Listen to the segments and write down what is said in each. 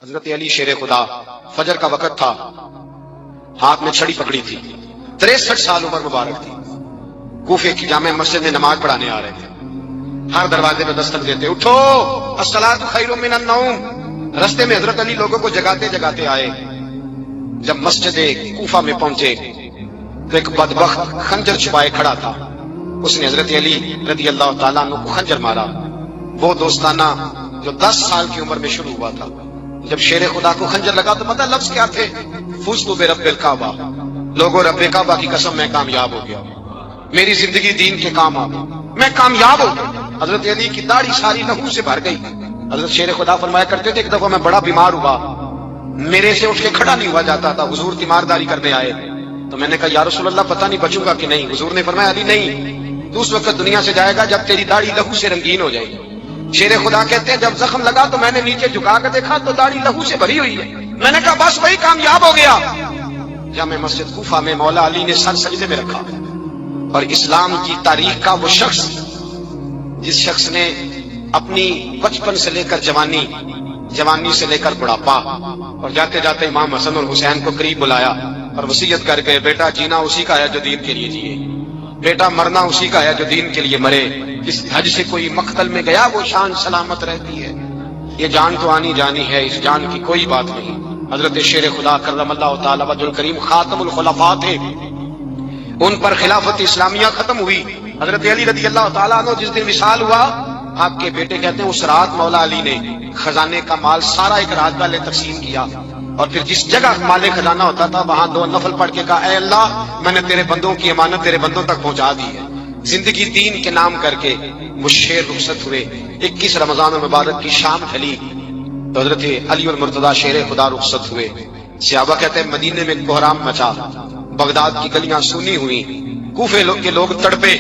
حضرت علی شیر خدا، فجر کا وقت تھا، ہاتھ میں چھڑی پکڑی تھی، 63 سال عمر مبارک تھی، کوفے کی جامع مسجد میں نماز پڑھانے آ رہے تھے۔ ہر دروازے پہ دستک دیتے، اٹھو الصلاۃ خیر من النوم۔ رستے میں حضرت علی لوگوں کو جگاتے جگاتے آئے۔ جب مسجد کوفہ میں پہنچے تو ایک بدبخت خنجر چھپائے کھڑا تھا، اس نے حضرت علی رضی اللہ تعالیٰ عنہ کو خنجر مارا۔ وہ دوستانہ جو 10 سال کی عمر میں شروع ہوا تھا، جب شیر خدا کو خنجر لگا تو پتہ لفظ کیا تھے؟ فزت برب الکعبہ، لوگوں رب کعبہ کی قسم میں کامیاب ہو گیا، میری زندگی دین کے کام آ گئی، میں کامیاب ہو گیا۔ حضرت علی کی داڑھی ساری لہو سے بھر گئی۔ حضرت شیر خدا فرمایا کرتے تھے، ایک دفعہ میں بڑا بیمار ہوا، میرے سے اٹھ کے کھڑا نہیں ہوا جاتا تھا، حضور تیمارداری کرنے آئے تو میں نے کہا یا رسول اللہ پتہ نہیں بچوں گا کہ نہیں۔ حضور نے فرمایا علی نہیں، تو اس وقت دنیا سے جائے گا جب تیری داڑھی لہو سے رنگین ہو جائے گی۔ شیر خدا کہتے ہیں جب زخم لگا تو میں نے نیچے جھکا کر دیکھا تو داڑھی لہو سے بھری ہوئی ہے، میں نے کہا بس وہی کامیاب ہو گیا۔ جامع مسجد کوفہ میں مولا علی نے سر سجدے میں رکھا، اور اسلام کی تاریخ کا وہ شخص جس شخص نے اپنی بچپن سے لے کر جوانی سے لے کر بڑھاپا، اور جاتے جاتے امام حسن اور حسین کو قریب بلایا اور وصیت کر کے بیٹا جینا اسی کا ہے جو دین کے لیے جیے، بیٹا مرنا اسی کا ہے جو دین کے لیے مرے، اس حج سے کوئی مقتل میں گیا وہ شان سلامت رہتی ہے، یہ جان تو آنی جانی ہے، اس جان کی کوئی بات نہیں۔ حضرت شیر خدا کرم اللہ تعالی وجہ الکریم خاتم الخلفاء تھے، ان پر خلافت اسلامیہ ختم ہوئی۔ حضرت علی رضی اللہ تعالیٰ عنہ جس دن وصال ہوا، آپ کے بیٹے کہتے ہیں اس رات مولا علی نے خزانے کا مال سارا ایک رات والے تقسیم کیا، اور پھر جس جگہ مال خزانہ ہوتا تھا وہاں 2 نفل پڑھ کے کہا اے اللہ میں نے تیرے بندوں کی امانت تیرے بندوں تک پہنچا دی ہے۔ زندگی دین کے نام کر کے وہ شیر رخصت ہوئے۔ 21 رمضان المبارک کی شام ڈھلی تو حضرت علی المرتضیٰ شیر خدا رخصت ہوئے۔ صحابہ کہتے ہیں مدینے میں کوہرام مچا، بغداد کی گلیاں سونی ہوئی، کوفے کے لوگ تڑپے،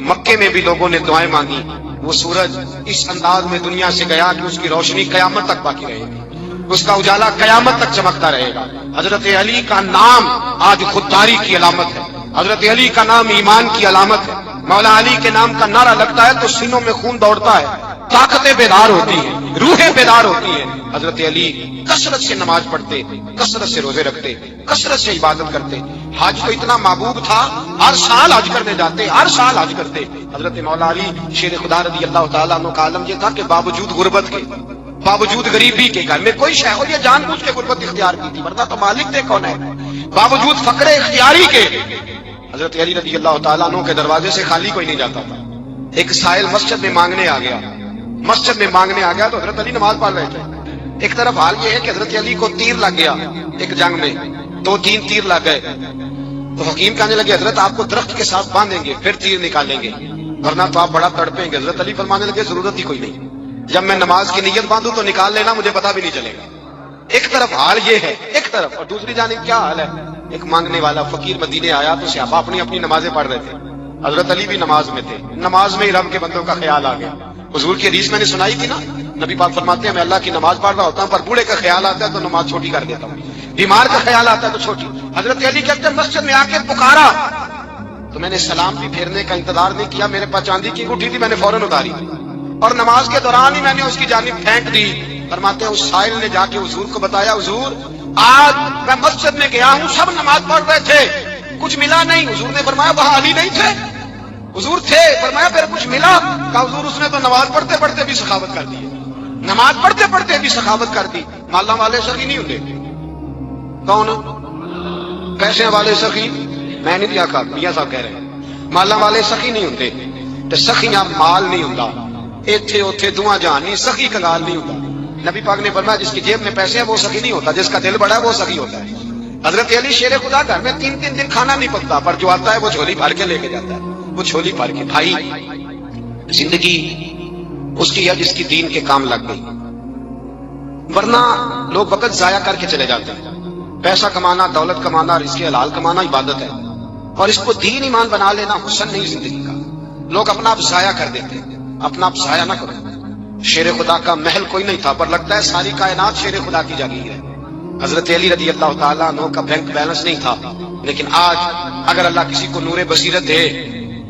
مکے میں بھی لوگوں نے دعائیں مانگی۔ وہ سورج اس انداز میں دنیا سے گیا کہ اس کی روشنی قیامت تک باقی رہے گی، اس کا اجالا قیامت تک چمکتا رہے گا۔ حضرت علی کا نام آج خودداری کی علامت ہے، حضرت علی کا نام ایمان کی علامت ہے۔ مولا علی کے نام کا نعرہ لگتا ہے تو سینوں میں خون دوڑتا ہے، طاقتیں بیدار ہوتی ہیں، روحیں بیدار ہوتی ہیں۔ حضرت علی کثرت سے نماز پڑھتے، کثرت سے روزے رکھتے، کثرت سے عبادت کرتے۔ حج تو اتنا محبوب تھا، ہر سال حج کرنے جاتے، ہر سال حج کرتے۔ حضرت مولا علی شیر خدا رضی اللہ تعالیٰ عنہ کا عالم یہ تھا کہ باوجود غربت کے، باوجود غریبی کے، گھر میں کوئی شے ہو یہ جان بوجھ کے غربت اختیار کی تھی، ورنہ تو مالک تھے کون ہے، باوجود فقر اختیاری کے حضرت علی رضی اللہ تعالیٰ عنہ کے دروازے سے خالی کوئی نہیں جاتا تھا۔ ایک سائل مسجد میں مانگنے آ گیا تو حضرت علی نماز پڑھ رہے تھے۔ ایک طرف حال یہ ہے کہ حضرت علی کو تیر لگ گیا، ایک جنگ میں 2-3 تیر لگ گئے تو حکیم کہنے لگے حضرت آپ کو درخت کے ساتھ باندھیں گے پھر تیر نکالیں گے، ورنہ تو آپ بڑا تڑپیں گے۔ حضرت علی فرمانے لگے ضرورت ہی کوئی نہیں، جب میں نماز کی نیت باندھوں تو نکال لینا، مجھے پتہ بھی نہیں چلے گا۔ ایک طرف حال یہ ہے، ایک طرف، اور دوسری جانب کیا حال ہے؟ ایک مانگنے والا فقیر مدینے آیا تو صحابہ اپنی اپنی نمازیں پڑھ رہے تھے، حضرت علی بھی نماز میں تھے۔ نماز میں ہی رب کے بندوں کا خیال آ گیا۔ حضور کی حدیث میں نے سنائی تھی نا، نبی پاک فرماتے ہیں میں اللہ کی نماز پڑھ رہا ہوتا ہوں پر بوڑھے کا خیال آتا ہے تو نماز چھوٹی کر دیتا ہوں، بیمار کا خیال آتا ہے تو چھوٹی۔ حضرت علی کہتے ہیں مسجد میں آ کے پکارا تو میں نے سلام بھی پھیرنے کا انتظار نہیں کیا، میرے پاس چاندی کی انگوٹھی تھی میں نے فوراً اتاری، اور نماز کے دوران ہی میں نے اس کی جانب پھینک دی۔ فرماتے ہیں اس سائل نے جا کے حضور کو بتایا حضور آج میں مسجد میں گیا ہوں، سب نماز پڑھ رہے تھے، کچھ ملا نہیں۔ حضور نے فرمایا وہاں علی نہیں تھے؟ حضور تھے۔ فرمایا پھر کچھ ملا؟ کہا حضور اس نے تو نماز پڑھتے پڑھتے بھی سخاوت کر دی، نماز پڑھتے پڑھتے بھی سخاوت کر دی۔ مالا والے سخی نہیں ہوتے، کون؟ پیسے والے سخی میں نہیں کہا، میاں صاحب کہہ رہے ہیں مالا والے سخی نہیں ہوتے، تے سخیاں مال نہیں ہوندا، ایتھے اوتھے دعا جہان نہیں، سخی کنگال نہیں ہوتا۔ نبی پاک نے فرمایا جس کی جیب میں پیسے ہیں وہ سخی نہیں ہوتا، جس کا دل بڑا ہے وہ سخی ہوتا ہے۔ حضرت علی شیر خدا گھر میں 3 دن کھانا نہیں پکتا، پر جو آتا ہے وہ جھولی بھر کے لے کے جاتا ہے، وہ جھولی بھر کے۔ بھائی زندگی اس کی ہے جس کی دین کے کام لگ گئی، ورنہ لوگ وقت ضائع کر کے چلے جاتے ہیں۔ پیسہ کمانا، دولت کمانا، رزق حلال کمانا عبادت ہے، اور اس کو دین ایمان بنا لینا حسن نہیں زندگی کا۔ لوگ اپنا آپ ضائع کر دیتے ہیں، اپنا آپ ضائع نہ کرو۔ شیر خدا کا محل کوئی نہیں تھا، پر لگتا ہے ساری کائنات شیر خدا کی جاگیر ہے۔ حضرت علی رضی اللہ تعالیٰ عنہ کا بینک بیلنس نہیں تھا، لیکن آج اگر اللہ کسی کو نور بصیرت دے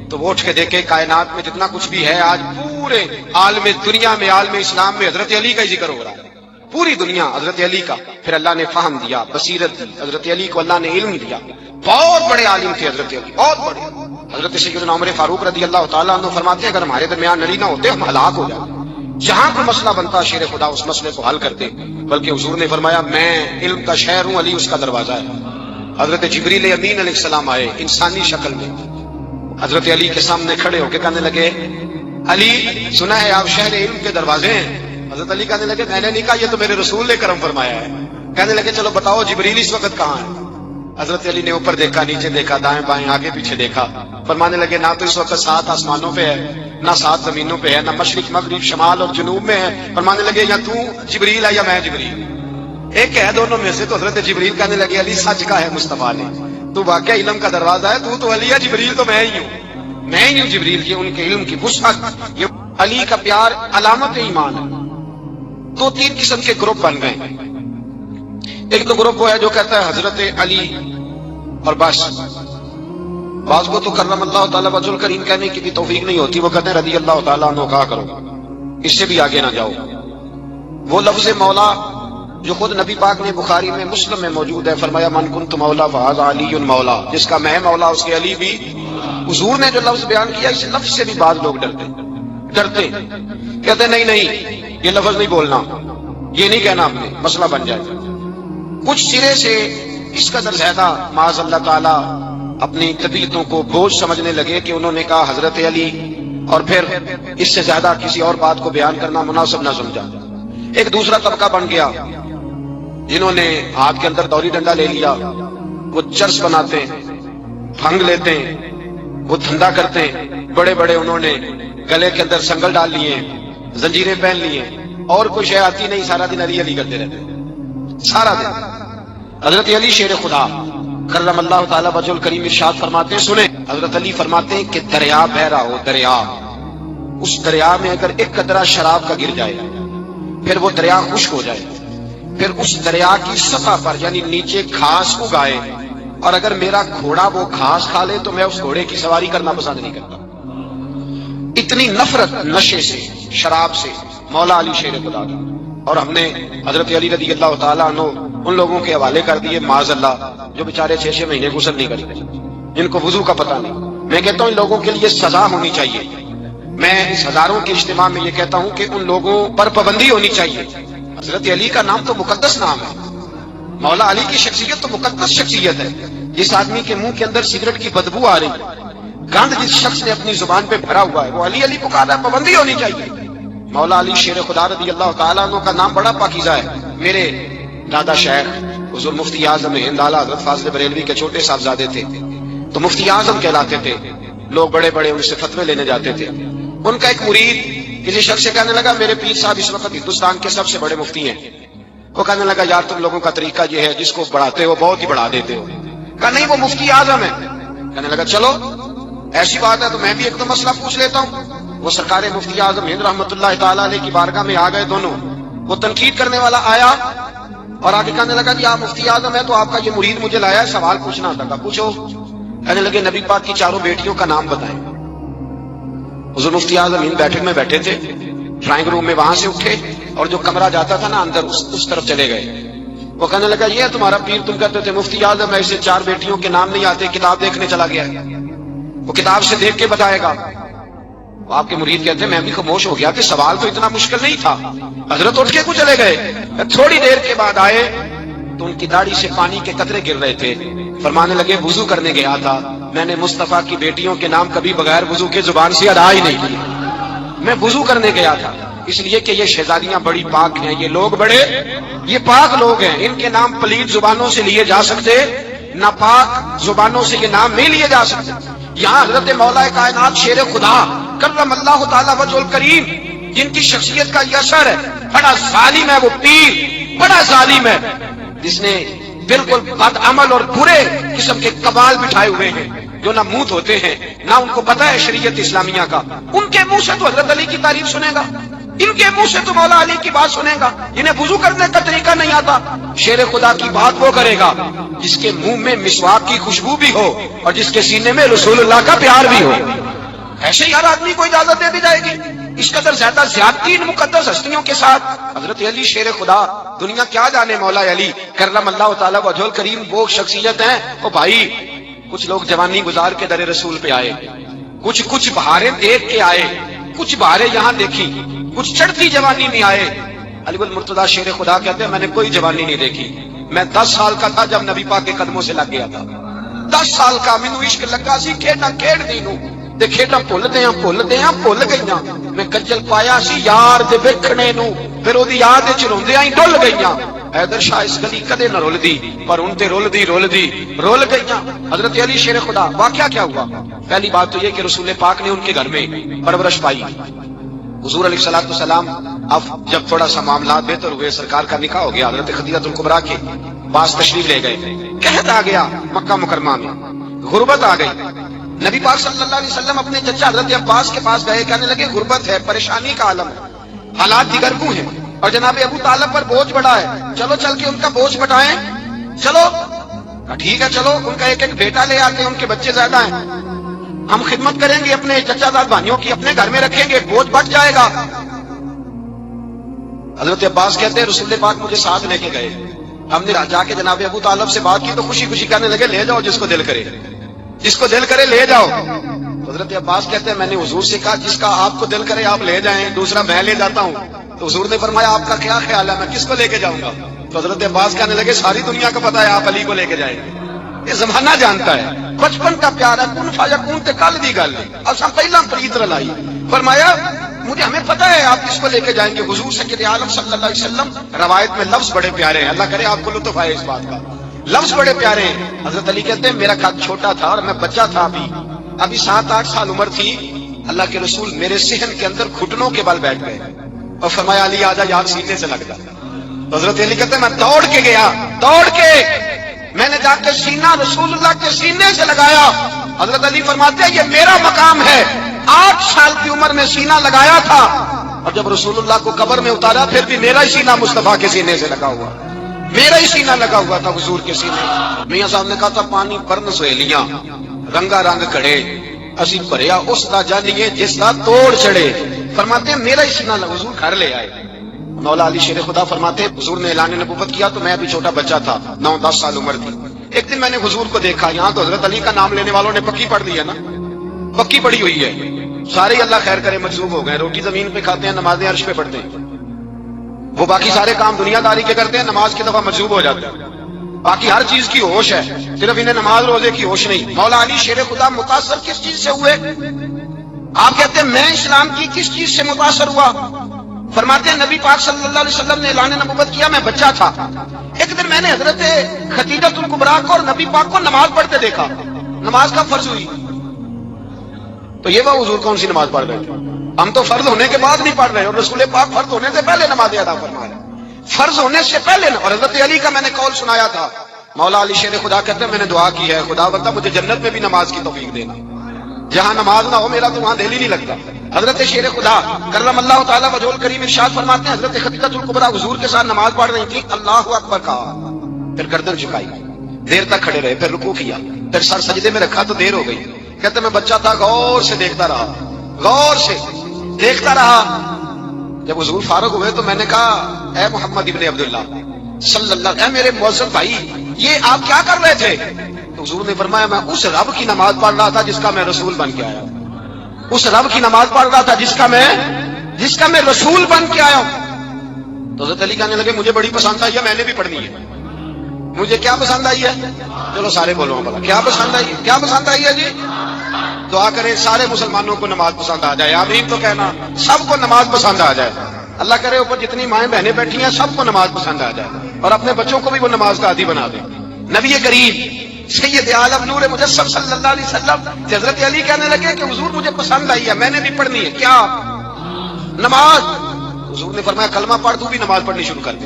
تو وہ اٹھ کے دیکھے کائنات میں جتنا کچھ بھی ہے آج پورے عالم دنیا میں، عالم اسلام میں حضرت علی کا ہی ذکر ہو رہا ہے۔ پوری دنیا حضرت علی کا. پھر اللہ نے فہم دیا، بصیرت دی، حضرت علی کو اللہ نے علم دیا. بہت بڑے عالم تھے حضرت علی، بہت بڑے. حضرت سیدنا عمر فاروق رضی اللہ تعالیٰ عنہ فرماتے ہیں اگر ہمارے درمیان علی نہ ہوتے ہم ہلاک ہو جاتے. جہاں کوئی مسئلہ بنتا شیر خدا اس مسئلے کو حل کرتے. بلکہ حضور نے فرمایا میں علم کا شہر ہوں، علی اس کا دروازہ ہے. حضرت جبریل امین علیہ السلام آئے انسانی شکل میں، حضرت علی کے سامنے کھڑے ہو کے کہنے لگے علی سنا ہے آپ شہر علم کے دروازے ہیں. حضرت علی کہنے لگے میں نے نہیں کہا، یہ تو میرے رسول نے کرم فرمایا ہے. کہنے لگے چلو بتاؤ جبریل اس وقت کہاں ہے. حضرت علی نے اوپر دیکھا، نیچے دیکھا، دائیں بائیں آگے پیچھے دیکھا. فرمانے لگے نہ تو اس وقت 7 آسمانوں پہ ہے، نہ 7 زمینوں پہ ہے، نہ مشرق مغرب شمال اور جنوب میں ہے. فرمانے لگے یا تو جبریل ہے یا میں جبریل، ایک ہے دونوں میں سے. تو حضرت جبریل کہنے لگے علی سچ کا ہے مصطفیٰ نے، تو واقعہ علم کا دروازہ ہے. تو علی ہے، جبریل تو میں ہی ہوں، میں ہی ہوں جبریل کی. ان کے علم کی وسعت، یہ علی کا پیار علامت ایمان ہے. 2-3 قسم کے گروپ بن گئے. ایک تو گروپ وہ ہے جو کہتا ہے حضرت علی اور بس. بعض کو تو کرم اللہ تعالیٰ وجہ الکریم کہنے کی بھی توفیق نہیں ہوتی، وہ کہتے ہیں رضی اللہ تعالیٰ عنہ کہا کرو، اس سے بھی آگے نہ جاؤ. وہ لفظ مولا جو خود نبی پاک نے بخاری میں مسلم میں موجود ہے، فرمایا من کنت مولا فہذا علی مولا، جس کا میں مولا اس کے علی بھی. حضور نے جو لفظ بیان کیا اس لفظ سے بھی بعض لوگ ڈرتے کہتے نہیں یہ لفظ نہیں بولنا، یہ نہیں کہنا، آپ نے مسئلہ بن جائے. کچھ سرے سے اس قدر زیادہ معاذ اللہ تعالی اپنی طبیعتوں کو بوجھ سمجھنے لگے کہ انہوں نے کہا حضرت علی، اور پھر اس سے زیادہ کسی اور بات کو بیان کرنا مناسب نہ سمجھا. ایک دوسرا طبقہ بن گیا جنہوں نے ہاتھ کے اندر دوری ڈنڈا لے لیا، وہ چرس بناتے ہیں، بھنگ لیتے ہیں، وہ دھندا کرتے ہیں. بڑے بڑے انہوں نے گلے کے اندر سنگل ڈال لیے، زنجیریں پہن لیے، اور کوئی شے آتی نہیں، سارا دن علی علی کرتے رہتے سارا دن. حضرت علی شیر خدا کرم اللہ تعالیٰ وجہ الکریم ارشاد فرماتے ہیں، سنیں حضرت علی فرماتے ہیں کہ دریا بہ رہا ہو، دریا، اس دریا میں اگر ایک قطرہ شراب کا گر جائے پھر وہ دریا خشک ہو جائے، پھر اس دریا کی سطح پر یعنی نیچے گھاس اگائے، اور اگر میرا گھوڑا وہ گھاس کھا لے تو میں اس گھوڑے کی سواری کرنا پسند نہیں کرتا. اتنی نفرت نشے سے، شراب سے مولا علی شیر خدا کا. اور ہم نے حضرت علی رضی اللہ تعالیٰ عنہ ان لوگوں کے حوالے کر دیے معاذ اللہ جو بیچارے 6 مہینے غسل نہیں کرتے، جن کو وضو کا پتہ نہیں. میں کہتا ہوں ان لوگوں کے لیے سزا ہونی چاہیے. میں اس ہزاروں کے اجتماع میں یہ کہتا ہوں کہ ان لوگوں پر پابندی ہونی چاہیے. حضرت علی کا نام تو مقدس نام ہے، مولا علی کی شخصیت تو مقدس شخصیت ہے. جس آدمی کے منہ کے اندر سگریٹ کی بدبو آ رہی، گند جس شخص نے اپنی زبان پہ بھرا ہوا ہے، وہ علی علی پکارا ہے، پابندی ہونی چاہیے. مولا علی شیر خدا رضی اللہ تعالیٰ عنہ کا نام بڑا پاکیزہ ہے. میرے دادا شیخ حضور مفتی اعظم ہند اعلیٰ حضرت فاضل بریلوی کے چھوٹے صاحبزادے تھے، تو مفتی اعظم کہلاتے تھے. لوگ بڑے بڑے ان سے فتوے لینے جاتے تھے. ان کا ایک مرید کسی شخص سے کہنے لگا میرے پیر صاحب اس وقت ہندوستان کے سب سے بڑے مفتی ہیں. وہ کہنے لگا یار تم لوگوں کا طریقہ یہ ہے جس کو بڑھاتے ہو بہت ہی بڑھا دیتے ہو. کہا نہیں وہ مفتی اعظم ہے. کہنے لگا چلو ایسی بات ہے تو میں بھی ایک دو مسئلہ پوچھ لیتا ہوں. وہ سرکار مفتی اعظم ہند رحمۃ اللہ تعالیٰ علیہ کی بارگاہ میں آ گئے دونوں. وہ تنقید کرنے والا آیا اور آگے کہنے لگا کہ آپ مفتی اعظم ہے تو آپ کا یہ مرید مجھے لایا ہے سوال پوچھنا تھا. پوچھو. کہنے لگے نبی پاک کی 4 بیٹیوں کا نام بتائیں. حضور مفتی اعظم ہند بیٹھک میں بیٹھے تھے، ڈرائنگ روم میں وہاں سے اٹھے اور جو کمرہ جاتا تھا نا اندر اس طرف چلے گئے. وہ کہنے لگا یہ ہے تمہارا پیر، تم کہتے تھے مفتی اعظم ایسے 4 بیٹیوں کے نام نہیں آتے، کتاب دیکھنے چلا گیا، وہ کتاب سے دیکھ کے بتائے گا. آپ کے مرید کہتے ہیں میں بھی خاموش ہو گیا کہ سوال تو اتنا مشکل نہیں تھا. حضرت اٹھ کے کو چلے گئے. تھوڑی دیر کے بعد آئے تو ان کی داڑھی سے پانی کے قطرے گر رہے تھے. فرمانے لگے وضو کرنے گیا تھا، میں نے مصطفیٰ کی بیٹیوں کے نام کبھی بغیر وضو کے زبان سے ادا ہی نہیں کیے. میں وضو کرنے گیا تھا اس لیے کہ یہ شہزادیاں بڑی پاک ہیں، یہ لوگ بڑے یہ پاک لوگ ہیں، ان کے نام پلید زبانوں سے لیے جا سکتے، ناپاک زبانوں سے یہ نام نہیں لیے جا سکتے. یہاں حضرت مولا کائنات شیر خدا کرم اللہ تعالیٰ وجہ الکریم جن کی شخصیت کا یہ اثر ہے، بڑا ظالم ہے وہ پیر، بڑا ظالم ہے جس نے بالکل بد عمل اور برے قسم کے کمال بٹھائے ہوئے ہیں جو نہ منہ دھوتے ہیں نہ ان کو پتہ ہے شریعت اسلامیہ کا. ان کے منہ سے تو حضرت علی کی تعریف سنے گا، ان کے منہ سے تو مولا علی کی بات سنے گا. انہیں وضو کرنے کا طریقہ نہیں آتا. شیر خدا کی بات وہ کرے گا جس کے منہ میں مسواک کی خوشبو بھی ہو اور جس کے سینے میں رسول اللہ کا پیار بھی ہو. ایسے ہی ہر آدمی کو اجازت دے دی جائے گی. اس قدر زیادہ زیادتی ان مقدس ہستیوں کے ساتھ. حضرت علی شیر خدا, دنیا کیا جانے مولا علی کرم اللہ تعالیٰ وجہ الکریم, وہ شخصیت ہیں. او بھائی, کچھ لوگ جوانی گزار کے در رسول پہ آئے, کچھ بہاریں دیکھ کے آئے, کچھ بہاریں یہاں دیکھی, کچھ چڑھتی جوانی میں آئے. علی المرتضیٰ شیر خدا کہتے ہیں میں نے کوئی جوانی نہیں دیکھی. میں 10 سال کا تھا جب نبی پاک کے قدموں سے لگ گیا تھا. 10 سال کا مینوں عشق لگا سی, کھیڈاں کھیڈ دی نوں تے کھیڈاں بھول گئیاں. میں کجل پایا سی یار دے ویکھنے نوں, پھر او دی یاد وچ روندیاں ہی ڈل گئیاں. حیدر شاہ اس گلی کدے نہ رول دی, پر ان تے رول گئیاں. حضرت علی شیر خدا, واقعہ کیا ہوا؟ پہلی بات تو یہ کہ رسول پاک نے ان کے گھر میں پرورش پائی. حضور علیہ الصلوۃ والسلام اب جب تھوڑا سا معاملات بہتر ہوئے, سرکار کا نکاح ہو گیا, حضرت خدیجہ الکبریٰ کے پاس تشریف لے گئے. قحط آ گیا مکہ مکرمہ میں, غربت آ گئی. نبی پاک صلی اللہ علیہ وسلم اپنے چچا حضرت عباس کے پاس گئے, کہنے لگے غربت ہے, پریشانی کا عالم ہے, حالات دیگر کو ہیں, اور جناب ابو طالب پر بوجھ بڑا ہے, چلو چل کے ان کا بوجھ بٹائیں. چلو ٹھیک ہے, چلو ان کا ایک بیٹا لے آتے ہیں, ان کے بچے زیادہ ہیں, ہم خدمت کریں گے اپنے چچا زاد بھائیوں کی, اپنے گھر میں رکھیں گے, بوجھ بٹ جائے گا. حضرت عباس کہتے ہیں رسول پاک مجھے ساتھ لے کے گئے. ہم نے جا کے جناب ابو طالب سے بات کی تو خوشی خوشی کہنے لگے لے جاؤ جس کو دل کرے لے جاؤ. حضرت عباس کہتے ہیں میں نے حضور سے کہا جس کا آپ کو دل کرے آپ لے جائیں, دوسرا میں لے جاتا ہوں. تو حضور نے فرمایا آپ کا کیا خیال ہے, میں کس کو لے کے جاؤں گا؟ تو حضرت عباس کہنے لگے ساری دنیا کو پتا ہے آپ علی کو لے کے جائیں گے, یہ زمانہ جانتا ہے, بچپن کا پیار ہے, کن فیکون تے کل دی گل ہے, اساں پہلا پریت رلائی. فرمایا ہمیں پتہ ہے آپ کس کو لے کے جائیں گے. حضور سید عالم صلی اللہ علیہ وسلم, روایت میں لفظ بڑے پیارے ہیں, اللہ کرے آپ کو لطف آئے اس بات کا, لفظ بڑے پیارے ہیں. حضرت علی کہتے ہیں میرا قد چھوٹا تھا اور میں بچہ تھا, ابھی 7-8 سال عمر تھی. اللہ کے رسول میرے صحن کے اندر گھٹنوں کے بل بیٹھ گئے اور فرمایا علی آجا یار سینے سے لگ جا. حضرت علی کہتے ہیں میں دوڑ کے میں نے جا کے سینہ رسول اللہ کے سینے سے لگایا. حضرت علی فرماتے ہیں یہ میرا مقام ہے. 8 سال کی عمر میں سینہ لگایا تھا, اور جب رسول اللہ کو قبر میں اتارا پھر بھی میرا ہی سینہ مصطفیٰ کے سینے سے لگا ہوا, میرا ہی سینہ لگا ہوا تھا حضور کے سینے. میاں صاحب نے کہا تھا پانی پرن سہیلیاں رنگا رنگ کھڑے, اسی بھریا اس دا جانیے جس دا توڑ چڑھے. فرماتے ہیں میرا ہی سینہ حضور گھر لے آئے. مولا علی شیر خدا فرماتے ہیں حضور نے اعلان نبوت کیا تو میں ابھی چھوٹا بچہ تھا, 9-10 سال عمر تھی. ایک دن میں نے حضور کو دیکھا, یہاں تو حضرت علی کا نام لینے والوں نے پکی پڑھ لی ہے نا, پکی پڑی ہوئی ہے, سارے اللہ خیر کرے مجذوب ہو گئے. روٹی زمین پہ کھاتے ہیں, نمازیں عرش پہ پڑھتے ہیں, وہ باقی سارے کام دنیا داری کے کرتے ہیں, نماز کی دفعہ مجذوب ہو جاتے ہیں. باقی ہر چیز کی ہوش ہے, صرف انہیں نماز روزے کی ہوش نہیں. مولا علی شیر خدا متاثر کس چیز سے ہوئے؟ آپ کہتے ہیں میں اسلام کی کس چیز سے متاثر ہوا؟ فرماتے ہیں نبی پاک صلی اللہ علیہ وسلم نے اعلان نبوت کیا, میں بچہ تھا. ایک دن میں نے حضرت خدیجہ الکبریٰ کو اور نبی پاک کو نماز پڑھتے دیکھا. نماز کا فرض ہوئی تو یہ وہ حضور کون سی نماز پڑھ رہے تھے؟ ہم تو فرض ہونے کے بعد نہیں پڑھ رہے, اور رسول پاک فرض ہونے سے پہلے نماز ادا فرما رہے, فرض ہونے سے پہلے. اور حضرت علی کا میں نے قول سنایا تھا. مولا علی شیر خدا کہتے ہیں میں نے دعا کی ہے خدا بندہ مجھے جنت میں بھی نماز کی توفیق دینا, جہاں نماز نہ ہو میرا تو وہاں دل ہی نہیں لگتا. حضرت شیر خدا کرم اللہ تعالیٰ وجہ الکریم ارشاد فرماتے ہیں حضرت خدیجہ الکبریٰ حضور کے ساتھ نماز پڑھ رہی تھی, اللہ اکبر کہا, پھر گردن جھکائی, دیر تک کھڑے رہے, پھر رکوع کیا, پھر سر سجدے میں رکھا تو دیر ہو گئی. کہتے میں بچہ تھا, غور سے دیکھتا رہا. جب حضور فارغ ہوئے تو میں نے کہا اے محمد ابن عبداللہ صلی اللہ, اے میرے معزز بھائی یہ آپ کیا کر رہے تھے؟ تو حضور نے فرمایا میں اس رب کی نماز پڑھ رہا تھا جس کا میں رسول بن کے آیا ہوں, اس رب کی نماز پڑھ رہا تھا جس کا میں رسول بن کے آیا ہوں. تو حضرت علی کہنے لگے مجھے بڑی پسند آئی ہے, میں نے بھی پڑھنی ہے. مجھے کیا پسند آئی ہے؟ چلو سارے بولو بلا کیا پسند آئی ہے جی؟ دعا کریں سارے مسلمانوں کو نماز پسند آ جائے, آمین تو کہنا, سب کو نماز پسند آ جائے. اللہ کرے اوپر جتنی مائیں بہنیں بیٹھی ہیں سب کو نماز پسند آ جائے, اور اپنے بچوں کو بھی وہ نماز کا عادی بنا دیں. نبی کریم سید عالم نور مجسم صلی اللہ علیہ وسلم حضرت علی کہنے لگے کہ حضور مجھے پسند آئی ہے, میں نے بھی پڑھنی ہے. کیا؟ نماز. حضور نے فرمایا کلمہ پڑھ, تو بھی نماز پڑھنی شروع کر دے.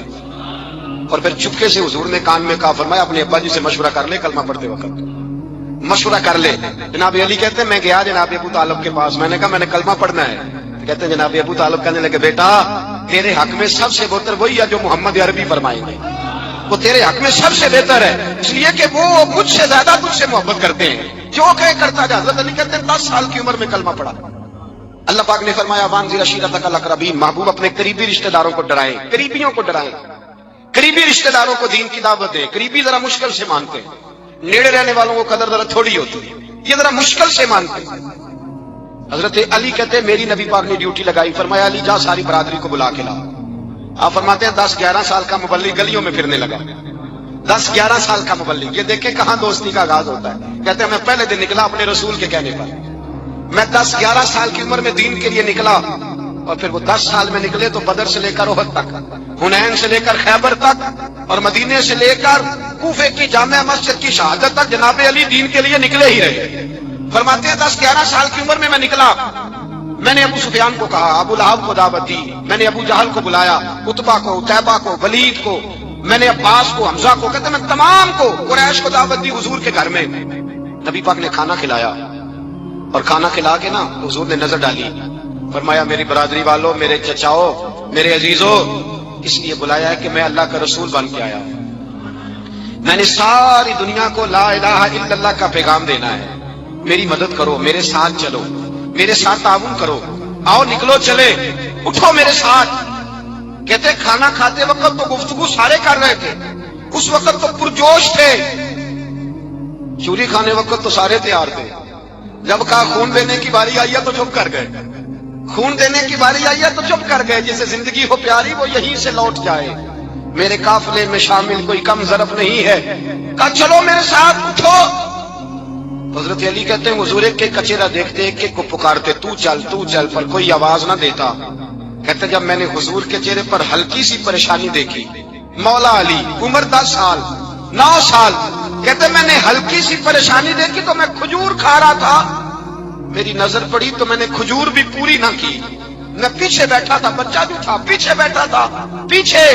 اور پھر چپکے سے حضور نے کان میں کہا, فرمایا اپنے ابا جی سے مشورہ کر لے, کلمہ پڑھتے وقت مشورہ کر لے. جناب علی کہتے ہیں میں گیا جناب ابو طالب کے پاس, میں نے کہا میں نے کلمہ پڑھنا ہے. کہتے ہیں جناب ابو طالب کہنے لگے بیٹا تیرے حق میں سب سے بہتر وہی ہے جو محمد عربی فرمائیں گے, وہ تیرے حق میں سب سے بہتر ہے, اس لیے کہ وہ مجھ سے زیادہ تجھ سے محبت کرتے ہیں, جو کہ کرتا جا. حضرت علی کہتے ہیں 10 سال کی عمر میں کلمہ پڑھا. اللہ پاک نے فرمایا وانذر عشیرتک الاقربین، محبوب اپنے قریبی رشتہ داروں کو ڈرائیں، قریبیوں کو ڈرائیں، قریبی رشتہ داروں کو دین کی دعوت دیں۔ قریبی ذرا مشکل سے مانتے ہیں، نیڑے رہنے والوں کو قدر ذرا تھوڑی ہوتی ہے، یہ ذرا مشکل سے مانتے ہیں۔ حضرت علی کہتے ہیں میری نبی پاک نے ڈیوٹی لگائی، فرمایا علی جا ساری برادری کو بلا کے لاؤ۔ آپ فرماتے ہیں 10-11 سال کا مبلغ گلیوں میں پھرنے لگا، 10-11 سال کا مبلغ، یہ دیکھیں کہاں دوستی کا آغاز ہوتا ہے۔ کہتے ہیں میں پہلے دن نکلا اپنے رسول کے کہنے پر، میں 10-11 سال کی عمر میں دین کے لیے نکلا، اور پھر وہ 10 سال میں نکلے تو بدر سے لے کر احد تک، حنین سے لے کر خیبر تک، اور مدینے سے لے کر کوفے کی جامع مسجد کی شہادت تک جناب علی دین کے لیے نکلے ہی رہے۔ فرماتے ہیں 10-11 سال کی عمر میں میں نکلا، میں نے ابو سفیان کو کہا، ابو لہب کو دعوت دی، میں نے ابو جہل کو بلایا، عتبہ کو، عتیبہ کو، ولید کو، میں نے عباس کو، حمزہ کو، کہتے ہیں میں تمام کو، قریش کو دعوت دی حضور کے گھر میں۔ نبی پاک نے کھانا کھلایا، اور کھانا کھلا کے نا حضور نے نظر ڈالی، فرمایا میری برادری والوں، میرے چچاؤ، میرے عزیزوں، اس لیے بلایا ہے کہ میں اللہ کا رسول بن کے آیا ہوں، میں نے ساری دنیا کو لا الہ الا اللہ کا پیغام دینا ہے، میری مدد کرو، میرے ساتھ چلو، میرے ساتھ تعاون کرو، آؤ نکلو چلے، اٹھو میرے ساتھ۔ کہتے کھانا کھاتے وقت تو گفتگو سارے کر رہے تھے، اس وقت تو پرجوش تھے، چوری کھانے وقت تو سارے تیار تھے، جب کہا خون دینے کی باری آئی ہے تو چپ کر گئے، خون دینے کی باری آئی ہے تو چپ کر گئے، جسے زندگی ہو پیاری وہ یہیں سے لوٹ جائے، میرے قافلے میں شامل کوئی کم ظرف نہیں ہے، کہا چلو میرے ساتھ اٹھو۔ حضرت علی کہتے ہیں حضور ایک ایک کچیرا دیکھتے، ایک ایک کو پکارتے، تو چل، پر کوئی آواز نہ دیتا۔ کہتے جب میں نے حضور کے چہرے پر ہلکی سی پریشانی دیکھی، مولا علی عمر 10 سال 9 سال، کہتے میں نے ہلکی سی پریشانی دیکھی تو میں کھجور کھا رہا تھا، میری نظر پڑی تو میں نے کھجور بھی پوری نہ کی، میں پیچھے بیٹھا تھا، بچہ جو تھا پیچھے بیٹھا تھا، پیچھے۔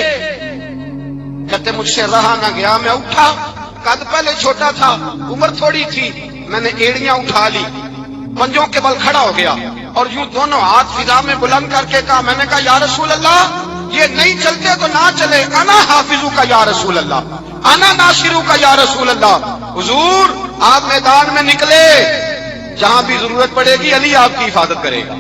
کہتے مجھ سے رہا نہ گیا، میں اٹھا، قد پہلے چھوٹا تھا، عمر تھوڑی تھی، میں نے ایڑیاں اٹھا لی، پنجوں کے بل کھڑا ہو گیا، اور یوں دونوں ہاتھ فضا میں بلند کر کے کہا، میں نے کہا یا رسول اللہ یہ نہیں چلتے تو نہ چلے، انا حافظو کا یا رسول اللہ، انا ناصرو کا یا رسول اللہ۔ حضور آپ میدان میں نکلے، جہاں بھی ضرورت پڑے گی علی آپ کی حفاظت کرے گا،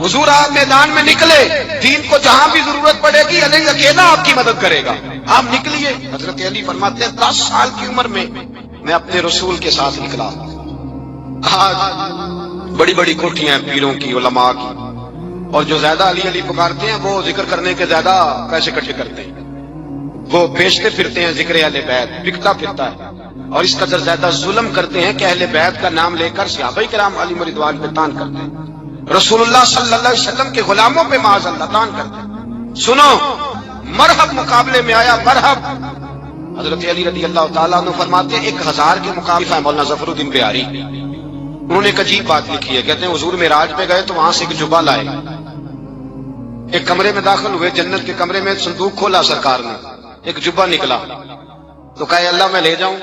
حضور آپ میدان میں نکلے، دین کو جہاں بھی ضرورت پڑے گی علی اکیلا آپ کی مدد کرے گا، آپ نکلیے۔ حضرت علی فرماتے ہیں 10 سال کی عمر میں میں اپنے رسول کے ساتھ نکلا۔ آج بڑی بڑی کوٹھیاں ہیں پیروں کی، علماء کی، اور جو زیادہ علی علی پکارتے ہیں وہ ذکر کرنے کے زیادہ پیسے اکٹھے کرتے ہیں، وہ بیچتے پھرتے ہیں ذکر اہل بیت، بکتا پھرتا ہے، اور اس قدر زیادہ ظلم کرتے ہیں کہ اہل بیت کا نام لے کر صحابہ کرام علیہم رضوان پہ تان کرتے ہیں، رسول اللہ صلی اللہ علیہ وسلم کے غلاموں پہ معاذ اللہ تان کرتے ہیں۔ سنو مرحب مقابلے میں آیا، مرحب۔ حضرت علی رضی اللہ تعالیٰ عنہ فرماتے ہیں 1000 کے مقابلے ہے مولانا ظفر الدین بہاری، انہوں نے ایک عجیب بات لکھی ہے، کہتے ہیں حضور معراج پہ گئے تو وہاں سے ایک جبہ لائے، ایک کمرے میں داخل ہوئے، جنت کے کمرے میں صندوق کھولا سرکار نے، ایک جبہ نکلا، تو کہا اللہ میں لے جاؤں؟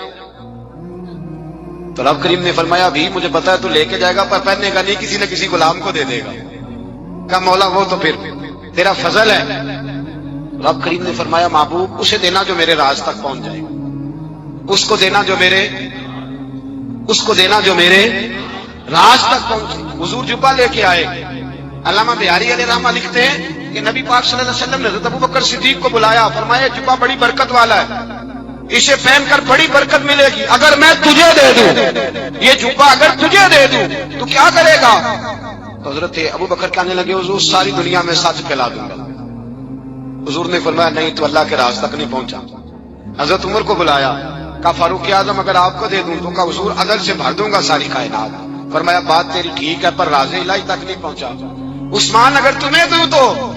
تو رب کریم نے فرمایا بھی مجھے پتا ہے تو لے کے جائے گا پر پہننے کا نہیں، کسی نہ کسی غلام کو دے دے گا۔ کہا مولا وہ تو پھر تیرا فضل ہے۔ رب کریم نے فرمایا محبوب اسے دینا جو میرے راز تک پہنچ جائے، اس کو دینا جو میرے راز تک پہنچے۔ حضور جبہ لے کے آئے۔ علامہ بہاری علیہ رحمہ لکھتے ہیں کہ نبی پاک صلی اللہ علیہ وسلم نے حضرت ابوبکر صدیق کو بلایا، فرمایا جبہ بڑی برکت والا ہے، اسے پہن کر بڑی برکت ملے گی، اگر میں تجھے دے دوں یہ جبہ، اگر تجھے دے دوں تو کیا کرے گا؟ تو حضرت ابوبکر کہنے لگے حضور ساری دنیا میں سچ پھیلا دوں گا۔ حضور نے فرمایا نہیں تو اللہ کے راز تک نہیں پہنچا۔ حضرت عمر کو بلایا، کہا فاروق اعظم اگر آپ کو دے دوں تو کہا حضور عدل سے بھر دوں گا ساری کائنات۔ فرمایا بات تیری ٹھیک ہے پر راز الہی تک نہیں پہنچا۔ عثمان اگر تمہیں دوں تو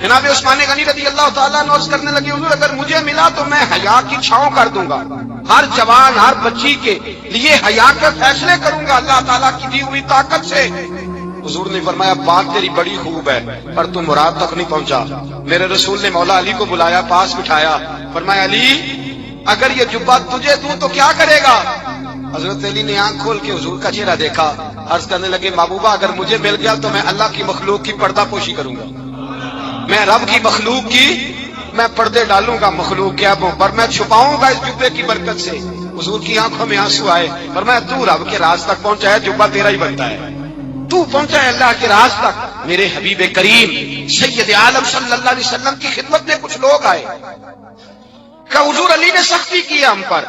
جناب عثمان غنی رضی اللہ تعالیٰ عنہ عرض کرنے لگے حضور اگر مجھے ملا تو میں حیا کی چھاؤں کر دوں گا، ہر جوان ہر بچی کے لیے حیا کے فیصلے کروں گا اللہ تعالیٰ کی دی ہوئی طاقت سے۔ حضور نے فرمایا بات تیری بڑی خوب ہے پر تم مراد تک نہیں پہنچا۔ میرے رسول نے مولا علی کو بلایا، پاس بٹھایا، فرمایا علی اگر یہ جبہ تجھے دوں تو کیا کرے گا؟ حضرت علی نے آنکھ کھول کے حضور کا چہرہ دیکھا، عرض کرنے لگے محبوبہ اگر مجھے مل گیا تو میں اللہ کی مخلوق کی پردہ پوشی کروں گا، میں رب کی مخلوق کی میں پردے ڈالوں گا مخلوق کے عیبوں پر، میں چھپاؤں گا اس جبے کی برکت سے۔ حضور کی آنکھوں میں آنسو آئے، فرمایا تو رب کے راز تک پہنچا ہے، جبہ تیرا ہی بنتا ہے، تو پہنچا ہے اللہ کے راز تک۔ میرے حبیب کریم سید عالم صلی اللہ علیہ وسلم کی خدمت میں کچھ لوگ آئے کہ حضور علی نے سختی کی ہے ہم پر،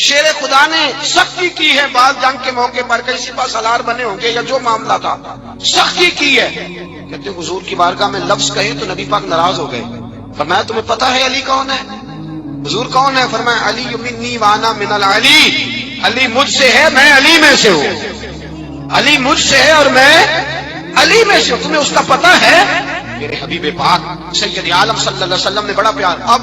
شیر خدا نے سختی کی ہے، بعض جنگ کے موقع پر کئی سپہ سالار بنے ہوں گے یا جو معاملہ تھا سختی کی ہے۔ کہتے حضور کی بارگاہ میں لفظ کہے تو نبی پاک ناراض ہو گئے۔ فرمایا تمہیں پتہ ہے علی کون ہے؟ حضور کون ہے؟ فرمایا علی منی وانا من العلی، علی مجھ سے ہے میں علی میں سے ہوں، علی مجھ سے ہے اور میں علی میں سے ہوں، تمہیں اس کا پتہ ہے؟ میرے حبیب پاک سید عالم صلی اللہ علیہ وسلم نے بڑا پیار۔ اب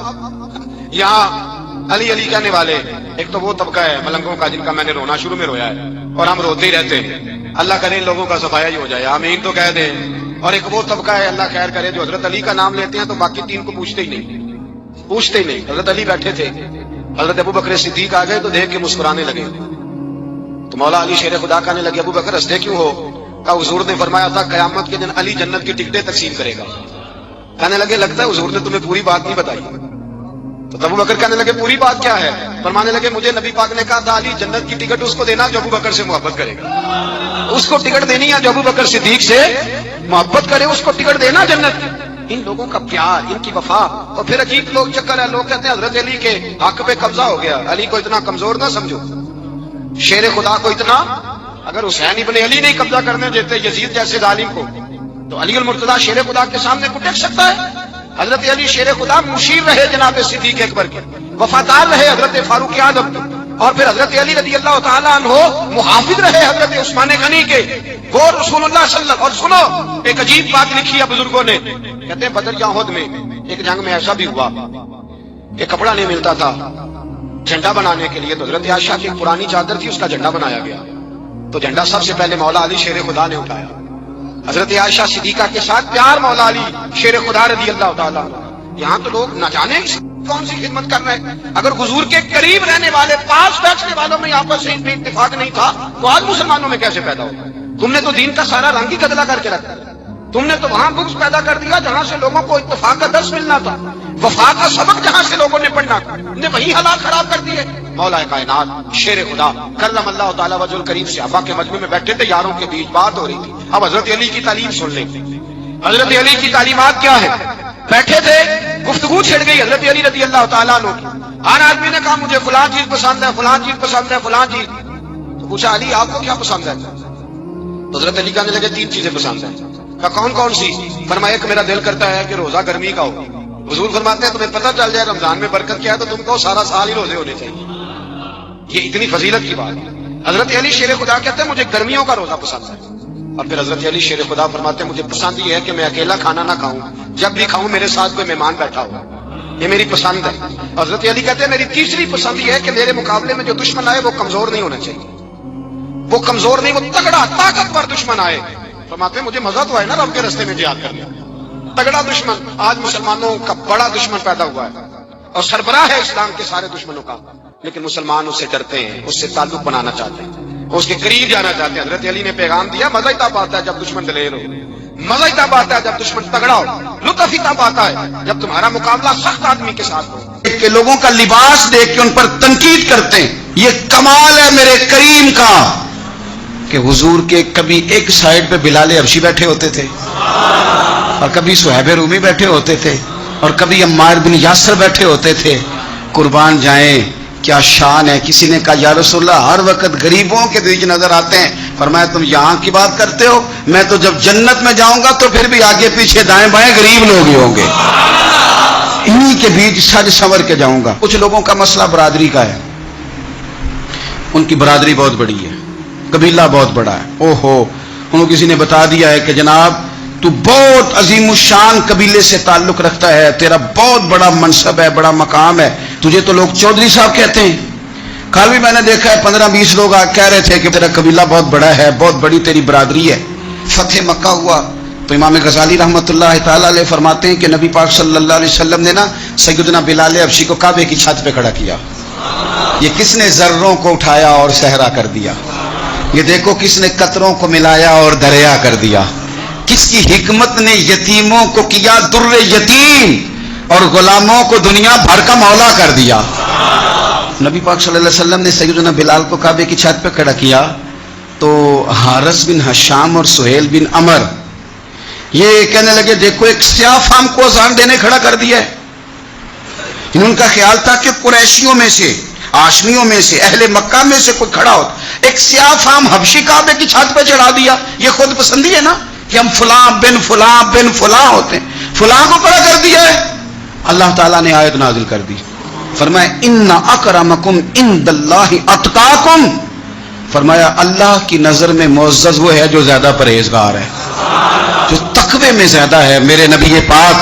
یہاں علی علی کہنے والے ایک تو وہ طبقہ ہے ملنگوں کا جن کا میں نے رونا شروع میں رویا ہے اور ہم روتے ہی رہتے ہیں، اللہ کرے ان لوگوں کا صفایا ہی ہو جائے، آمین تو کہہ دیں۔ اور ایک وہ طبقہ ہے اللہ خیر کرے جو حضرت علی کا نام لیتے ہیں تو باقی تین کو پوچھتے ہی نہیں۔ حضرت علی بیٹھے تھے، حضرت ابو بکر صدیق آ گئے تو دیکھ کے مسکرانے لگے، تو مولا علی شیر خدا کہنے لگے ابو بکر ہنستے کیوں ہو؟ کہا حضور نے فرمایا تھا قیامت کے دن علی جنت کی ٹکٹیں تقسیم کرے گا۔ کہنے لگے لگتا ہے حضور نے تمہیں پوری بات نہیں بتائی۔ تو ابو بکر کہنے لگے پوری بات کیا ہے؟ فرمانے لگے مجھے نبی پاک نے کہا تھا علی جنت کی ٹکٹ اس کو دینا جو ابو بکر سے محبت کرے گا، اس کو ٹکٹ دینی ہے جو ابو بکر صدیق سے محبت کرے، اس کو ٹکٹ دینا جنت کی۔ ان لوگوں کا پیار، ان کی وفا۔ اور پھر عجیب لوگ چکر ہے، لوگ کہتے ہیں حضرت علی کے حق پہ قبضہ ہو گیا، علی کو اتنا کمزور نہ سمجھو، شیر خدا کو اتنا، اگر حسین ابن علی نہیں قبضہ کرنے دیتے یزید جیسے ظالم کو تو علی المرتضیٰ شیر خدا کے سامنے کو ٹک سکتا ہے؟ حضرت علی شیر خدا مشیر رہے جناب صدیق اکبر کے، وفادار رہے حضرت فاروق اعظم کے، اور پھر حضرت علی رضی اللہ تعالیٰ عنہ محافظ رہے حضرت عثمان غنی کے، وہ رسول اللہ صلی اللہ علیہ وسلم۔ اور سنو ایک عجیب بات لکھی ہے بزرگوں نے، کہتے ہیں بدر یا احد میں ایک جنگ میں ایسا بھی ہوا کہ کپڑا نہیں ملتا تھا جھنڈا بنانے کے لیے، تو حضرت عائشہ کی ایک پرانی چادر تھی، اس کا جھنڈا بنایا گیا، تو جھنڈا سب سے پہلے مولا علی شیر خدا نے اٹھایا۔ حضرت عائشہ صدیقہ کے ساتھ پیار مولا علی شیر خدا رضی اللہ تعالیٰ۔ یہاں تو لوگ نہ جانے کون سی خدمت کر رہے ہیں، اگر حضور کے قریب رہنے والے پاس بیٹھنے والوں میں آپس میں اتفاق نہیں تھا تو آج مسلمانوں میں کیسے پیدا ہو؟ تم نے تو دین کا سارا رنگ ہی گدلا کر کے رکھا، تم نے تو وہاں بغض پیدا کر دیا جہاں سے لوگوں کو اتفاق کا درس ملنا تھا، وفا کا سبق جہاں سے لوگوں نے پڑھنا تھا، نے وہی حالات خراب کر دیے۔ مولا کائنات شیر خدا کرم اللہ تعالیٰ وجہ الکریم صحابہ کے مجمع میں بیٹھے تھے، یاروں کے بیچ بات ہو رہی تھی۔ اب حضرت علی کی تعلیم سن لیں، حضرت علی کی تعلیمات کیا ہے؟ بیٹھے تھے، گفتگو چھڑ گئی حضرت علی رضی اللہ تعالیٰ عنہ کی، ہر آدمی نے کہا مجھے فلاں چیز پسند ہے، فلاں چیز پسند ہے، فلاں چیز۔ تو پوچھا علی آپ کو کیا پسند ہے؟ تو حضرت علی کہنے لگے تین چیزیں پسند ہیں۔ کہا کون کون سی؟ فرمایا ایک میرا دل کرتا ہے کہ روزہ گرمی کا ہو، حضور فرماتے ہیں تمہیں پتہ چل جائے رمضان میں برکت کیا ہے تو تم کو سارا سال ہی روزے ہونے چاہیے، یہ اتنی فضیلت کی بات ہے۔ حضرت علی شیر خدا کہتے ہیں مجھے گرمیوں کا روزہ پسند ہے، اور پھر حضرت علی شیر خدا فرماتے ہیں مجھے پسند یہ ہے کہ میں اکیلا کھانا نہ کھاؤں، جب بھی کھاؤں میرے ساتھ کوئی مہمان بیٹھا ہو، یہ میری پسند ہے۔ حضرت علی کہتے ہیں میری تیسری پسند یہ ہے کہ میرے مقابلے میں جو دشمن آئے وہ کمزور نہیں ہونا چاہیے، وہ کمزور نہیں، وہ تگڑا طاقتور دشمن آئے۔ فرماتے ہیں مجھے مزہ تو ہے نا رب کے راستے میں جہاد کرنے، تگڑا دشمن۔ آج مسلمانوں کا بڑا دشمن پیدا ہوا ہے اور سربراہ ہے اسلام کے سارے دشمنوں کا، لیکن مسلمان اس سے ڈرتے ہیں، اس سے تعلق بنانا چاہتے ہیں، اس کے قریب جانا چاہتے ہیں۔ حضرت علی نے پیغام دیا مزہ ہی تب آتا ہے جب دشمن دلیر ہو، مزہ ہی تب آتا ہے جب دشمن تگڑا ہو، لطف ہی تب آتا ہے جب تمہارا مقابلہ سخت آدمی کے ساتھ ہو۔ کہ لوگوں کا لباس دیکھ کے ان پر تنقید کرتے ہیں، یہ کمال ہے میرے کریم کا کہ حضور کے کبھی ایک سائیڈ پہ بلال حبشی بیٹھے ہوتے تھے اور کبھی صہیب رومی بیٹھے ہوتے تھے اور کبھی عمار بن یاسر بیٹھے ہوتے تھے۔ قربان جائیں کیا شان ہے۔ کسی نے کہا یا رسول اللہ ہر وقت غریبوں کے بیچ نظر آتے ہیں، فرمایا تم یہاں کی بات کرتے ہو، میں تو جب جنت میں جاؤں گا تو پھر بھی آگے پیچھے دائیں بائیں غریب لوگ ہی ہوں گے، انہی کے بیچ سج سنور کے جاؤں گا۔ کچھ لوگوں کا مسئلہ برادری کا ہے، ان کی برادری بہت بڑی ہے، قبیلہ بہت بڑا ہے، اوہو انہوں کسی نے بتا دیا ہے کہ جناب تو بہت عظیم الشان قبیلے سے تعلق رکھتا ہے، تیرا بہت بڑا منصب ہے، بڑا مقام ہے، تجھے تو لوگ چودھری صاحب کہتے ہیں۔ کل بھی میں نے دیکھا ہے 15-20 لوگ کہہ رہے تھے کہ تیرا قبیلہ بہت بڑا ہے، بہت بڑی تیری برادری ہے۔ فتح مکہ ہوا تو امام غزالی رحمۃ اللہ تعالی علیہ فرماتے ہیں کہ نبی پاک صلی اللہ علیہ وسلم نے نا سیدنا بلال حبشی کو کعبے کی چھت پہ کھڑا کیا، یہ کس نے ذروں کو اٹھایا اور صحرا کر دیا، یہ دیکھو کس نے قطروں کو ملایا اور دریا کر دیا، کس کی حکمت نے یتیموں کو کیا در یتیم اور غلاموں کو دنیا بھر کا مولا کر دیا۔ نبی پاک صلی اللہ علیہ وسلم نے سیدنا بلال کو کعبے کی چھت پہ کھڑا کیا تو تو حارث بن حشام اور سہیل بن عمر یہ کہنے لگے دیکھو ایک سیاہ فام کو اذان دینے کھڑا کر دیا ہے. ان کا خیال تھا کہ قریشیوں میں سے، ہاشمیوں میں سے، اہل مکہ میں سے کوئی کھڑا ہوتا. ایک سیاہ فام حبشی کعبے کی چھت پہ چڑھا دیا. یہ خود پسندی ہے نا کہ ہم فلاں بن فلاں بن فلاں ہوتے ہیں، فلاں کو کھڑا کر دیا ہے. اللہ تعالیٰ نے آیت نازل کر دی، فرمایا ان اکرمکم عند اللہ اتقاکم. فرمایا اللہ کی نظر میں معزز وہ ہے جو زیادہ پرہیزگار ہے، جو تقوی میں زیادہ ہے. میرے نبی پاک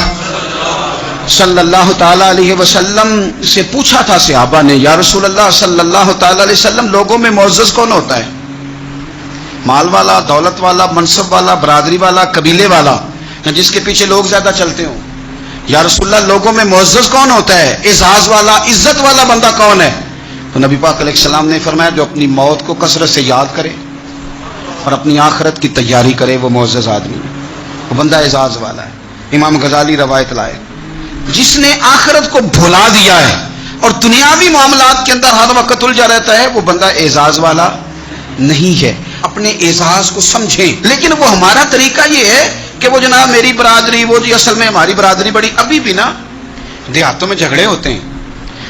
صلی اللہ تعالی علیہ وسلم سے پوچھا تھا صحابہ نے، یا رسول اللہ صلی اللہ تعالی علیہ وسلم لوگوں میں معزز کون ہوتا ہے؟ مال والا، دولت والا، منصب والا، برادری والا، قبیلے والا، جس کے پیچھے لوگ زیادہ چلتے ہوں. یا رسول اللہ لوگوں میں معزز کون ہوتا ہے؟ اعزاز والا، عزت والا بندہ کون ہے؟ تو نبی پاک علیہ السلام نے فرمایا جو اپنی موت کو کثرت سے یاد کرے اور اپنی آخرت کی تیاری کرے وہ معزز آدمی ہے، وہ بندہ اعزاز والا ہے. امام غزالی روایت لائے، جس نے آخرت کو بھلا دیا ہے اور دنیاوی معاملات کے اندر ہر وقت الجھا رہتا ہے وہ بندہ اعزاز والا نہیں ہے. اپنے اعزاز کو سمجھیں. لیکن وہ ہمارا طریقہ یہ ہے کہ وہ جناب میری برادری، وہ جی اصل میں ہماری برادری بڑی. ابھی بھی نا دیہاتوں میں جھگڑے ہوتے ہیں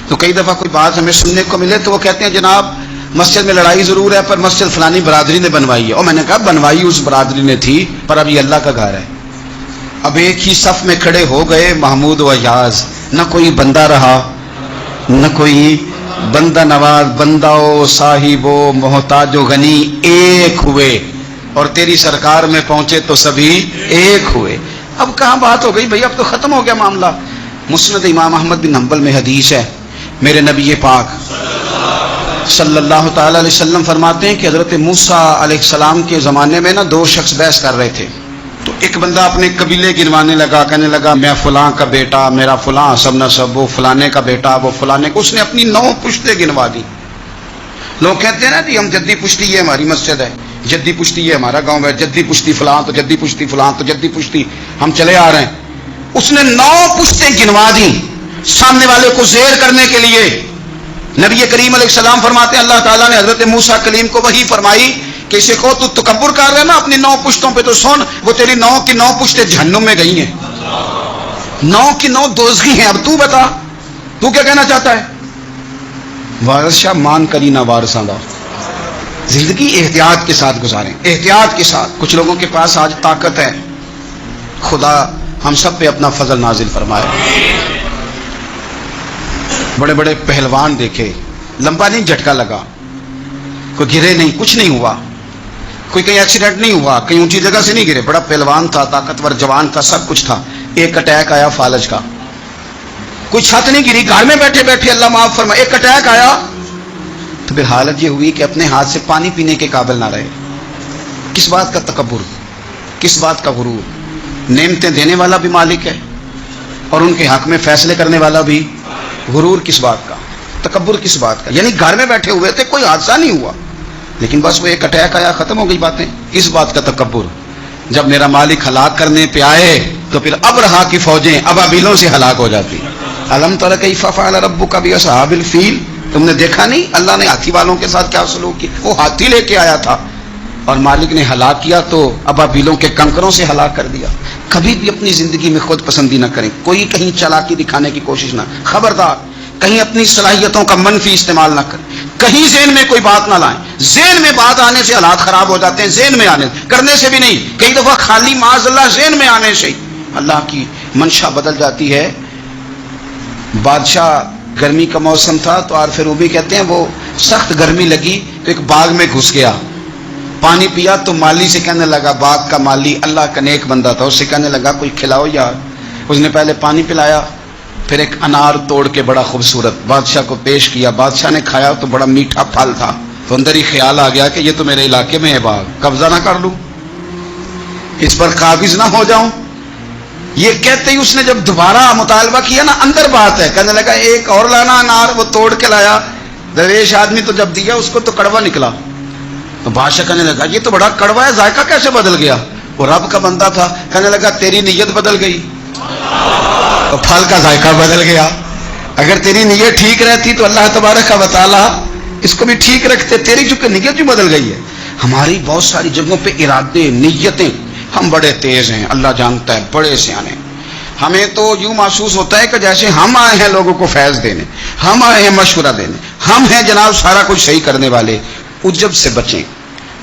تو کئی دفعہ کوئی بات ہمیں سننے کو ملے تو وہ کہتے ہیں جناب مسجد میں لڑائی ضرور ہے پر مسجد فلانی برادری نے بنوائی ہے. اور میں نے کہا بنوائی اس برادری نے تھی پر اب یہ اللہ کا گھر ہے. اب ایک ہی صف میں کھڑے ہو گئے محمود و ایاز، نہ کوئی بندہ رہا نہ کوئی بندہ نواز. بندہ و صاحب و محتاج و غنی ایک ہوئے اور تیری سرکار میں پہنچے تو سبھی ایک ہوئے. اب کہاں بات ہو گئی بھائی، اب تو ختم ہو گیا معاملہ. مسند امام احمد بن حنبل میں حدیث ہے، میرے نبی پاک صلی اللہ تعالی علیہ وسلم فرماتے ہیں کہ حضرت موسیٰ علیہ السلام کے زمانے میں نا دو شخص بحث کر رہے تھے. تو ایک بندہ اپنے قبیلے گنوانے لگا، کہنے لگا میں فلاں کا بیٹا، میرا فلاں سب نسب، وہ فلانے کا بیٹا، وہ فلانے کا. اس نے اپنی 9 پشتیں گنوا دی. لوگ کہتے ہیں نا جی ہم جدی پشتی یہ ہماری مسجد ہے، جدی پشتی یہ ہمارا گاؤں ہے، جدی پشتی فلاں تو جدی پشتی فلاں تو جدی پشتی ہم چلے آ رہے ہیں. اس نے 9 پشتیں گنوا دی سامنے والے کو زیر کرنے کے لیے. نبی کریم علیہ السلام فرماتے ہیں اللہ تعالیٰ نے حضرت موسیٰ کلیم کو وحی فرمائی کہ اسے کو تو تکبر کر رہا ہے نا اپنی 9 پشتوں پہ، تو سن وہ تیری 9 کی 9 پشتیں جہنم میں گئی ہیں، 9 کی 9 دوزخی ہیں. اب تو بتا تو کیا کہنا چاہتا ہے؟ وارث شاہ مان کری نہ وارثاں دا. زندگی احتیاط کے ساتھ گزاریں، احتیاط کے ساتھ. کچھ لوگوں کے پاس آج طاقت ہے، خدا ہم سب پہ اپنا فضل نازل فرمائے. بڑے بڑے پہلوان دیکھے، لمبا نہیں جھٹکا لگا، کوئی گرے نہیں، کچھ نہیں ہوا، کوئی کہیں ایکسیڈنٹ نہیں ہوا، کہیں اونچی جگہ سے نہیں گرے. بڑا پہلوان تھا، طاقتور جوان تھا، سب کچھ تھا. ایک اٹیک آیا فالج کا، کوئی چھت نہیں گری، گھر میں بیٹھے بیٹھے اللہ معاف فرمائے ایک اٹیک آیا تو پھر حالت یہ ہوئی کہ اپنے ہاتھ سے پانی پینے کے قابل نہ رہے. کس بات کا تکبر، کس بات کا غرور. نعمتیں دینے والا بھی مالک ہے اور ان کے حق میں فیصلے کرنے والا بھی. غرور کس بات کا، تکبر کس بات کا. یعنی گھر میں بیٹھے ہوئے تھے، کوئی حادثہ نہیں ہوا لیکن بس وہ ایک اٹیک آیا، ختم ہو گئی باتیں. اس بات کا تکبر. جب میرا مالک ہلاک کرنے پہ آئے تو پھر اب رہا کی فوجیں ابابیلوں سے ہلاک ہو جاتی. الم تر کیف فعل ربک باصحاب الفیل، تم نے دیکھا نہیں اللہ نے ہاتھی والوں کے ساتھ کیا سلوک کیا. وہ ہاتھی لے کے آیا تھا اور مالک نے ہلاک کیا تو ابابیلوں کے کنکروں سے ہلاک کر دیا. کبھی بھی اپنی زندگی میں خود پسندی نہ کریں، کوئی کہیں چالاکی دکھانے کی کوشش نہ. خبردار کہیں اپنی صلاحیتوں کا منفی استعمال نہ کریں، کہیں ذہن میں کوئی بات نہ لائیں. ذہن میں بات آنے سے حالات خراب ہو جاتے ہیں، ذہن میں آنے کرنے سے بھی نہیں. کئی دفعہ خالی معاذ اللہ ذہن میں آنے سے اللہ کی منشا بدل جاتی ہے. بادشاہ گرمی کا موسم تھا تو عارف رومی کہتے ہیں وہ سخت گرمی لگی تو ایک باغ میں گھس گیا، پانی پیا تو مالی سے کہنے لگا، باغ کا مالی اللہ کا نیک بندہ تھا، اس سے کہنے لگا کوئی کھلاؤ یار. اس نے پہلے پانی پلایا، پھر ایک انار توڑ کے بڑا خوبصورت بادشاہ کو پیش کیا. بادشاہ نے کھایا تو بڑا میٹھا پھل تھا تو اندر ہی خیال آ گیا کہ یہ تو میرے علاقے میں ہے باغ، قبضہ نہ کر لوں، اس پر قابض نہ ہو جاؤں. یہ کہتے ہی اس نے جب دوبارہ مطالبہ کیا نا اندر بات ہے، کہنے لگا ایک اور لانا انار. وہ توڑ کے لایا. درویش آدمی تو جب دیا اس کو تو کڑوا نکلا. تو بادشاہ کہنے لگا یہ تو بڑا کڑوا ہے، ذائقہ کیسے بدل گیا؟ وہ رب کا بندہ تھا، کہنے لگا تیری نیت بدل گئی تو پھل کا ذائقہ بدل گیا. اگر تیری نیت ٹھیک رہتی تو اللہ تبارک و تعالی اس کو بھی ٹھیک رکھتے. تیری چونکہ نیت جو بدل گئی ہے ہماری بہت ساری جگہوں پہ ارادے نیتیں، ہم بڑے تیز ہیں، اللہ جانتا ہے، بڑے سیانے، ہمیں تو یوں محسوس ہوتا ہے کہ جیسے ہم آئے ہیں لوگوں کو فیض دینے، ہم آئے ہیں مشورہ دینے، ہم ہیں جناب سارا کچھ صحیح کرنے والے۔ عجب سے بچیں،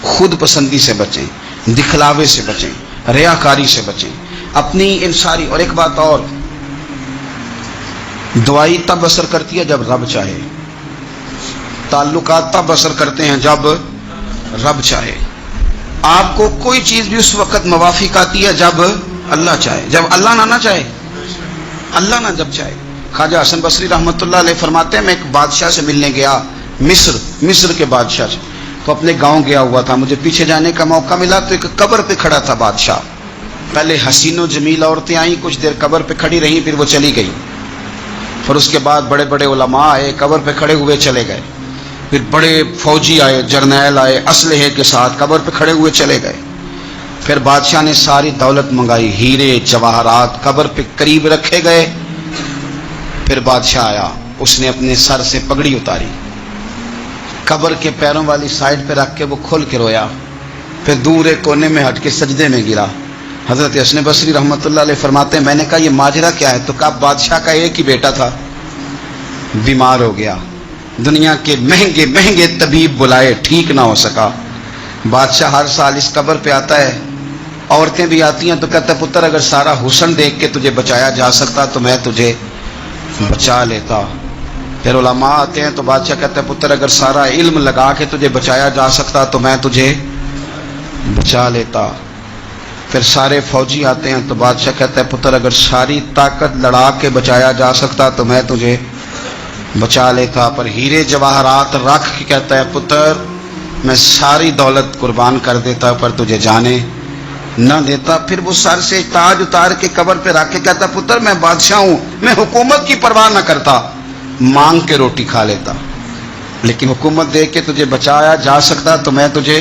خود پسندی سے بچیں، دکھلاوے سے بچیں، ریاکاری سے بچیں، اپنی ان ساری۔ اور ایک بات اور، دعائی تب اثر کرتی ہے جب رب چاہے، تعلقات تب اثر کرتے ہیں جب رب چاہے۔ آپ کو کوئی چیز بھی اس وقت موافق آتی ہے جب اللہ چاہے، جب اللہ نہ چاہے، اللہ نہ جب چاہے۔ خواجہ حسن بصری رحمۃ اللہ علیہ فرماتے ہیں میں ایک بادشاہ سے ملنے گیا، مصر کے بادشاہ سے، تو اپنے گاؤں گیا ہوا تھا، مجھے پیچھے جانے کا موقع ملا تو ایک قبر پہ کھڑا تھا بادشاہ۔ پہلے حسین و جمیل عورتیں آئیں، کچھ دیر قبر پہ کھڑی رہیں، پھر وہ چلی گئی، پھر اس کے بعد بڑے بڑے علماء آئے، قبر پہ کھڑے ہوئے چلے گئے، پھر بڑے فوجی آئے، جرنیل آئے اسلحے کے ساتھ، قبر پہ کھڑے ہوئے چلے گئے۔ پھر بادشاہ نے ساری دولت منگائی، ہیرے جواہرات قبر پہ قریب رکھے گئے۔ پھر بادشاہ آیا، اس نے اپنے سر سے پگڑی اتاری، قبر کے پیروں والی سائڈ پہ رکھ کے وہ کھل کے رویا، پھر دور ایک کونے میں ہٹ کے سجدے میں گرا۔ حضرت حسن بصری رحمۃ اللہ علیہ فرماتے ہیں میں نے کہا یہ ماجرا کیا ہے؟ تو کہا بادشاہ کا ایک ہی بیٹا تھا، بیمار ہو گیا، دنیا کے مہنگے مہنگے طبیب بلائے، ٹھیک نہ ہو سکا۔ بادشاہ ہر سال اس قبر پہ آتا ہے، عورتیں بھی آتی ہیں تو کہتا ہے پتر اگر سارا حسن دیکھ کے تجھے بچایا جا سکتا تو میں تجھے بچا لیتا۔ پھر علماء آتے ہیں تو بادشاہ کہتا ہے پتر اگر سارا علم لگا کے تجھے بچایا جا سکتا تو میں تجھے بچا لیتا۔ پھر سارے فوجی آتے ہیں تو بادشاہ کہتا ہے پتر اگر ساری طاقت لڑا کے بچایا جا سکتا تو میں تجھے بچا لیتا۔ پر ہیرے جواہرات رکھ کے کہتا ہے پتر میں ساری دولت قربان کر دیتا پر تجھے جانے نہ دیتا۔ پھر وہ سر سے تاج اتار کے قبر پہ رکھ کے کہتا پتر میں بادشاہ ہوں، میں حکومت کی پرواہ نہ کرتا، مانگ کے روٹی کھا لیتا، لیکن حکومت دے کے تجھے بچایا جا سکتا تو میں تجھے۔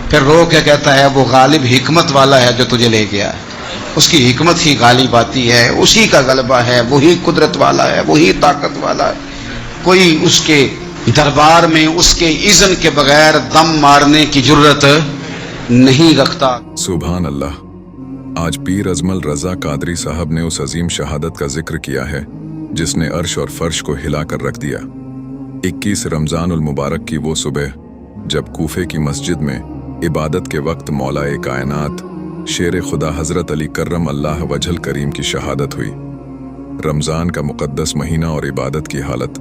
پھر رو کے کہتا ہے وہ غالب حکمت والا ہے جو تجھے لے گیا ہے، اس کی حکمت ہی غالب آتی ہے، اسی کا غلبہ ہے، وہی قدرت والا ہے، وہی طاقت والا ہے، کوئی اس کے دربار میں اس کے اذن کے بغیر دم مارنے کی جرت نہیں رکھتا۔ سبحان اللہ۔ آج پیر ازمل رضا قادری صاحب نے اس عظیم شہادت کا ذکر کیا ہے جس نے عرش اور فرش کو ہلا کر رکھ دیا۔ 21 رمضان المبارک کی وہ صبح جب کوفے کی مسجد میں عبادت کے وقت مولا کائنات شیر خدا حضرت علی کرم اللہ وجہل کریم کی شہادت ہوئی۔ رمضان کا مقدس مہینہ اور عبادت کی حالت،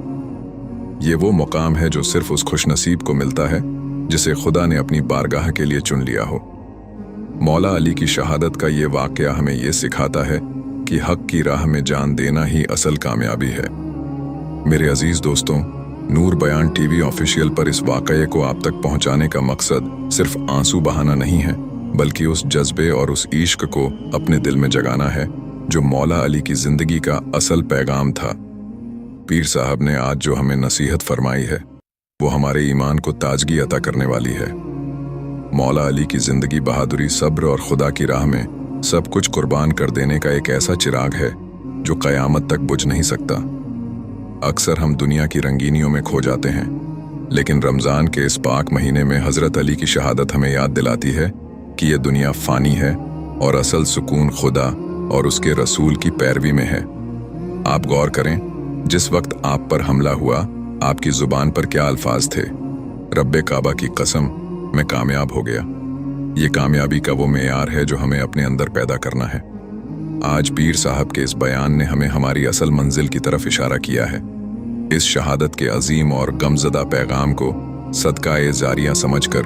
یہ وہ مقام ہے جو صرف اس خوش نصیب کو ملتا ہے جسے خدا نے اپنی بارگاہ کے لیے چن لیا ہو۔ مولا علی کی شہادت کا یہ واقعہ ہمیں یہ سکھاتا ہے کہ حق کی راہ میں جان دینا ہی اصل کامیابی ہے۔ میرے عزیز دوستوں، نور بیان ٹی وی آفیشیل پر اس واقعے کو آپ تک پہنچانے کا مقصد صرف آنسو بہانا نہیں ہے، بلکہ اس جذبے اور اس عشق کو اپنے دل میں جگانا ہے جو مولا علی کی زندگی کا اصل پیغام تھا۔ پیر صاحب نے آج جو ہمیں نصیحت فرمائی ہے وہ ہمارے ایمان کو تازگی عطا کرنے والی ہے۔ مولا علی کی زندگی بہادری، صبر اور خدا کی راہ میں سب کچھ قربان کر دینے کا ایک ایسا چراغ ہے جو قیامت تک بجھ نہیں سکتا۔ اکثر ہم دنیا کی رنگینیوں میں کھو جاتے ہیں، لیکن رمضان کے اس پاک مہینے میں حضرت علی کی شہادت ہمیں یاد دلاتی ہے کہ یہ دنیا فانی ہے اور اصل سکون خدا اور اس کے رسول کی پیروی میں ہے۔ آپ غور کریں، جس وقت آپ پر حملہ ہوا آپ کی زبان پر کیا الفاظ تھے؟ رب کعبہ کی قسم میں کامیاب ہو گیا۔ یہ کامیابی کا وہ معیار ہے جو ہمیں اپنے اندر پیدا کرنا ہے۔ آج پیر صاحب کے اس بیان نے ہمیں ہماری اصل منزل کی طرف اشارہ کیا ہے۔ اس شہادت کے عظیم اور غمزدہ پیغام کو صدقہ جاریہ سمجھ کر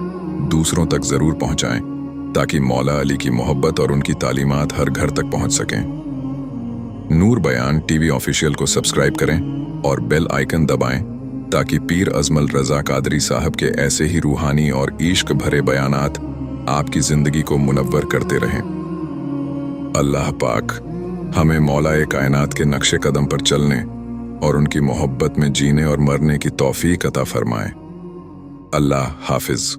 دوسروں تک ضرور پہنچائیں تاکہ مولا علی کی محبت اور ان کی تعلیمات ہر گھر تک پہنچ سکیں۔ نور بیان ٹی وی آفیشیل کو سبسکرائب کریں اور بیل آئیکن دبائیں تاکہ پیر ازمل رضا قادری صاحب کے ایسے ہی روحانی اور عشق بھرے بیانات آپ کی زندگی کو منور کرتے رہیں۔ اللہ پاک ہمیں مولا کائنات کے نقش قدم پر چلنے اور ان کی محبت میں جینے اور مرنے کی توفیق عطا فرمائے۔ اللہ حافظ۔